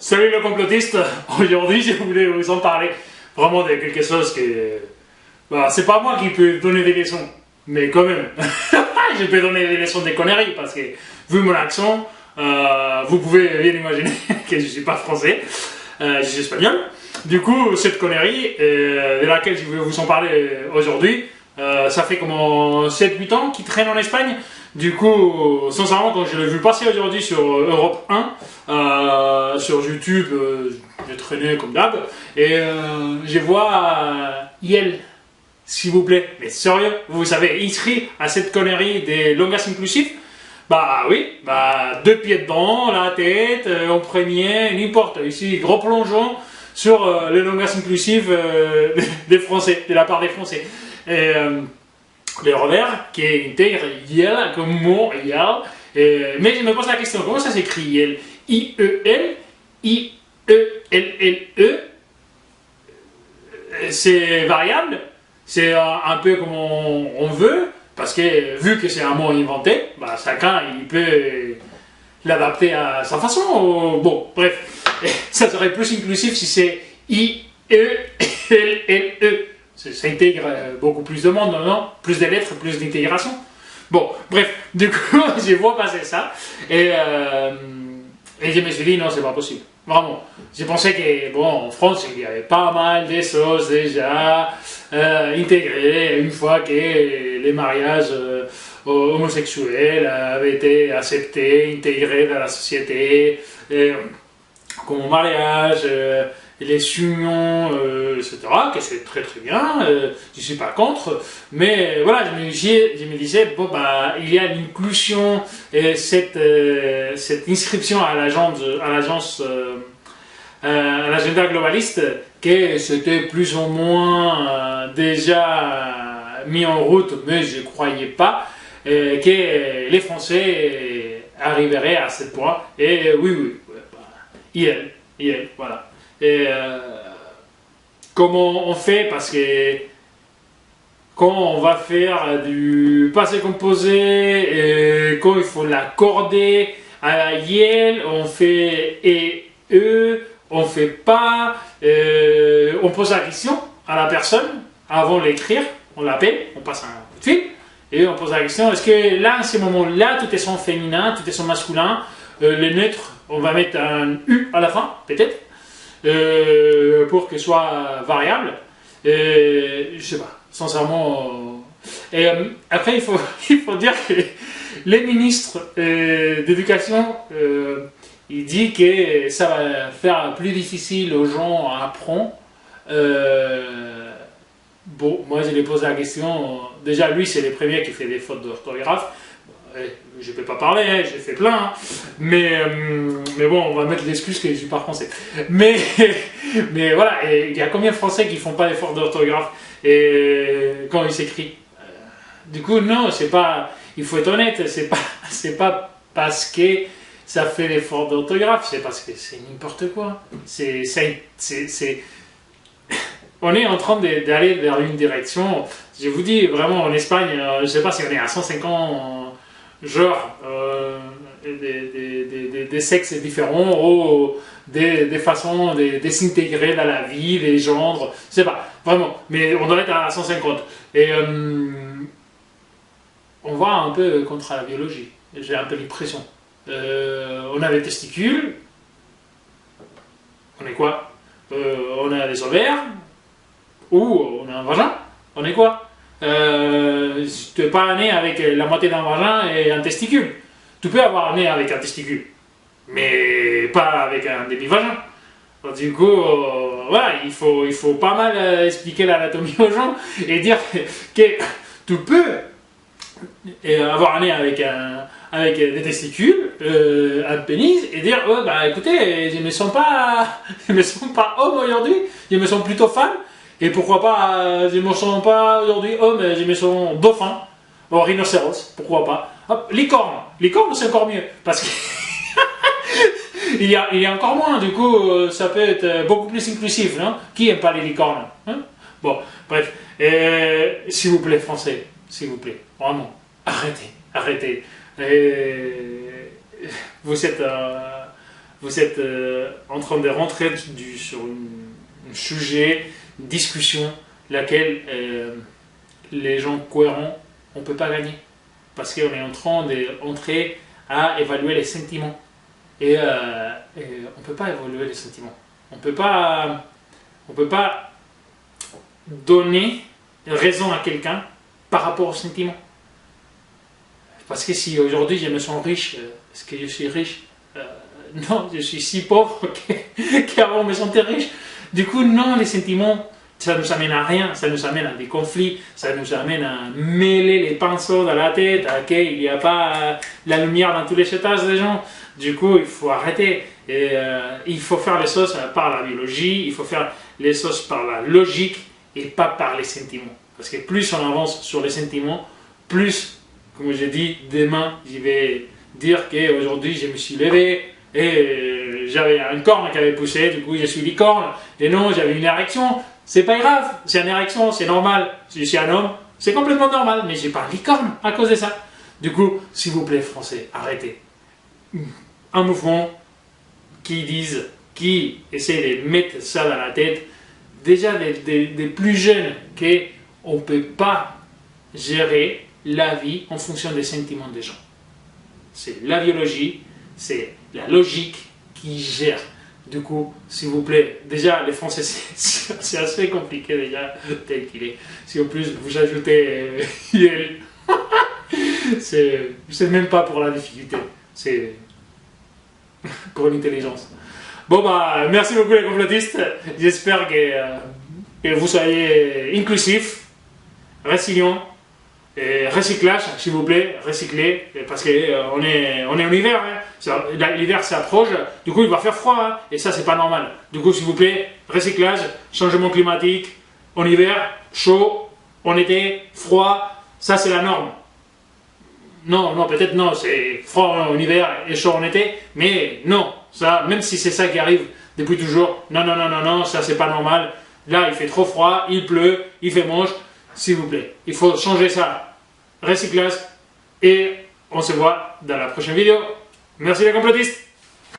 Salut le complotiste. Aujourd'hui je voulais vous en parler vraiment de quelque chose qui... c'est pas moi qui peux donner des leçons, mais quand même, je peux donner des leçons de conneries parce que, vu mon accent, vous pouvez bien imaginer que je suis pas français, je suis espagnol. Du coup, cette connerie, de laquelle je vais vous en parler aujourd'hui, ça fait comme 7-8 ans qu'il traîne en Espagne. Du coup, sincèrement, quand je l'ai vu passer aujourd'hui sur Europe 1, sur YouTube, j'ai traîné comme d'hab, et je vois Yel, s'il vous plaît, mais sérieux, vous savez, inscrit à cette connerie des longas inclusifs. Bah oui, deux pieds dedans, la tête, en premier, n'importe, ici, gros plongeon sur les longas inclusifs des Français, de la part des Français. Et, le revers qui intègre Yel comme mot Yel. Mais je me pose la question, comment ça s'écrit Yel? I-E-L, I-E-L-L-E. C'est variable, c'est un peu comme on veut, parce que vu que c'est un mot inventé, chacun il peut l'adapter à sa façon. Bon, bref, ça serait plus inclusif si c'est I-E-L-L-E. Ça intègre beaucoup plus de monde, non? Plus de lettres, plus d'intégration. Bon, bref, du coup, je vois passer ça, et je me suis dit, non, c'est pas possible. Vraiment. Je pensais que, bon, en France, il y avait pas mal de choses déjà intégrées une fois que les mariages homosexuels avaient été acceptés, intégrés dans la société, comme au mariage, les unions, etc., que c'est très très bien, je ne suis pas contre, mais voilà, je me disais, bon, il y a l'inclusion et cette inscription à l'agenda globaliste, que c'était plus ou moins déjà mis en route, mais je ne croyais pas que les Français arriveraient à ce point, et oui, hier, voilà. Et comment on fait, parce que quand on va faire du passé composé, et quand il faut l'accorder à Yel, on fait et on fait pas, on pose la question à la personne avant de l'écrire, on l'appelle, on passe un coup de fil, et on pose la question, est-ce que là, à ce moment-là, tout est son féminin, tout est son masculin, les neutres, on va mettre un U à la fin, peut-être, pour qu'il soit variable. Je sais pas, sincèrement. Après, il faut dire que les ministres d'éducation, il dit que ça va faire plus difficile aux gens à apprendre. Bon, moi je lui pose la question. Déjà, lui, c'est le premier qui fait des fautes d'orthographe. Je ne peux pas parler, hein, j'ai fait plein, hein. Mais bon, on va mettre l'excuse que je ne suis pas français. Mais voilà, il y a combien de Français qui ne font pas d'efforts d'orthographe quand ils s'écrivent? Du coup, non, c'est pas. Il faut être honnête, c'est pas parce que ça fait l'effort d'orthographe, c'est parce que c'est n'importe quoi. On est en train d'aller vers une direction. Je vous dis vraiment, en Espagne, je ne sais pas si on est à 150 genres, des sexes différents, ou des façons de s'intégrer dans la vie, des genres, je sais pas, vraiment, mais on doit être à 150. Et on va un peu contre la biologie, j'ai un peu l'impression. On a les testicules, on est quoi? On a des ovaires, ou on a un vagin, on est quoi? Tu n'es pas né avec la moitié d'un vagin et un testicule. Tu peux avoir un nez avec un testicule, mais pas avec un demi-vagin. Du coup, voilà, il faut pas mal expliquer l'anatomie aux gens et dire que tu peux avoir un nez avec des testicules, un pénis, et dire écoutez, je me sens pas homme aujourd'hui, je me sens plutôt femme. Et pourquoi pas, je ne me sens pas aujourd'hui homme, je me sens dauphin, ou rhinocéros, pourquoi pas. Hop, licorne, c'est encore mieux, parce que il y a encore moins, du coup, ça peut être beaucoup plus inclusif, non? Qui n'aime pas les licornes, hein? Bon, bref, s'il vous plaît, français, s'il vous plaît, vraiment, arrêtez. Vous êtes vous êtes en train de rentrer sur un sujet, une discussion, laquelle les gens cohérents, on ne peut pas gagner. Parce qu'on est en train d'entrer à évaluer les sentiments. Et on ne peut pas évaluer les sentiments. On ne peut pas donner raison à quelqu'un par rapport aux sentiments. Parce que si aujourd'hui je me sens riche, est-ce que je suis riche? Non, je suis si pauvre qu'avant je me sentais riche. Du coup, non, les sentiments, ça nous amène à rien, ça nous amène à des conflits, ça nous amène à mêler les pinceaux dans la tête, à qu'il n'y a pas la lumière dans tous les étages des gens. Du coup, il faut arrêter. Et, il faut faire les choses par la biologie, il faut faire les choses par la logique et pas par les sentiments. Parce que plus on avance sur les sentiments, plus, comme j'ai dit, demain, je vais dire qu'aujourd'hui, je me suis levé et j'avais une corne qui avait poussé, du coup, je suis licorne. Et non, j'avais une érection. C'est pas grave, c'est une érection, c'est normal. Si je suis un homme, c'est complètement normal, mais j'ai pas une licorne à cause de ça. Du coup, s'il vous plaît, Français, arrêtez. Un mouvement qui essaie de mettre ça dans la tête, déjà des plus jeunes, qu'on ne peut pas gérer la vie en fonction des sentiments des gens. C'est la biologie, c'est la logique qui gère. Du coup, s'il vous plaît, déjà les Français c'est assez compliqué déjà tel qu'il est. Si en plus vous ajoutez IL, c'est même pas pour la difficulté, c'est pour l'intelligence. Bon bah merci beaucoup les complotistes, j'espère que vous soyez inclusifs, résilients. Et recyclage, s'il vous plaît, recycler, parce qu'on est en hiver, hein. L'hiver s'approche, du coup il va faire froid, hein, et ça c'est pas normal. Du coup s'il vous plaît, recyclage, changement climatique, en hiver, chaud, en été, froid, ça c'est la norme. Non, peut-être non, c'est froid en hiver et chaud en été, mais non, ça, même si c'est ça qui arrive depuis toujours, non, ça c'est pas normal. Là il fait trop froid, il pleut, il fait moche, s'il vous plaît, il faut changer ça. Recyclage et on se voit dans la prochaine vidéo. Merci les complotistes.